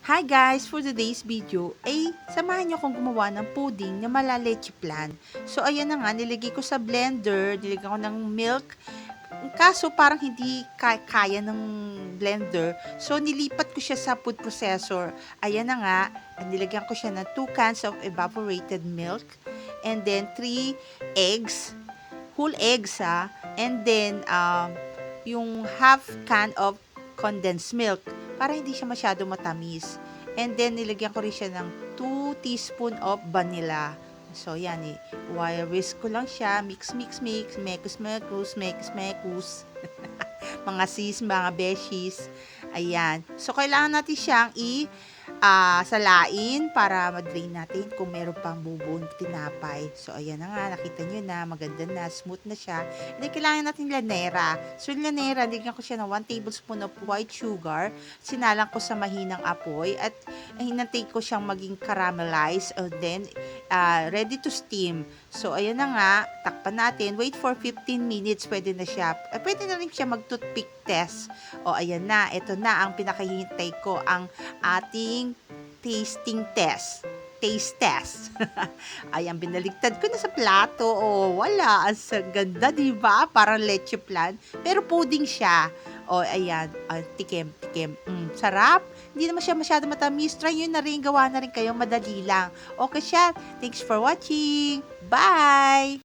Hi guys! For today's video, samahan niyo akong gumawa ng pudding na malaleche plan. So, ayan na nga, nilagay ko sa blender, nilagay ko ng milk. Kaso, parang hindi kaya ng blender. So, nilipat ko siya sa food processor. Ayan na nga, nilagyan ko siya ng 2 cans of evaporated milk. And then, 3 eggs. Whole eggs, And then, yung half can of condensed milk para hindi siya masyado matamis. And then, nilagyan ko rin siya ng 2 teaspoon of vanilla. So, yan whisk ko lang siya. Mix, mix, mix. Mekus, mekus, mekus, mekus. Mga sis, mga beshies. Ayan. So, kailangan natin siyang salain para ma-drain natin kung meron pang bubong tinapay. So, ayan na nga, nakita nyo na, maganda na, smooth na siya. Hindi, kailangan natin lanera. So, yung lanera, nilagyan ko siya ng 1 tablespoon of white sugar. Sinalang ko sa mahinang apoy at hinantay ko siyang maging caramelized. And then, ready to steam. So, ayan na nga, takpan natin. Wait for 15 minutes, pwede na siya. Pwede na rin siya mag-toothpick test. O, ayan na, ito na ang pinakahihintay ko, ang ating tasting test. Taste test. Ayan, binaligtad ko na sa plato. Oh, wala. Ang ganda, diba? Parang leche plan. Pero pudding siya. Oh, ayan. Tikim, tikim. Sarap. Hindi naman siya masyado matamis. Try nyo na rin. Gawa na rin kayo. Madali lang. Okay siya. Thanks for watching. Bye!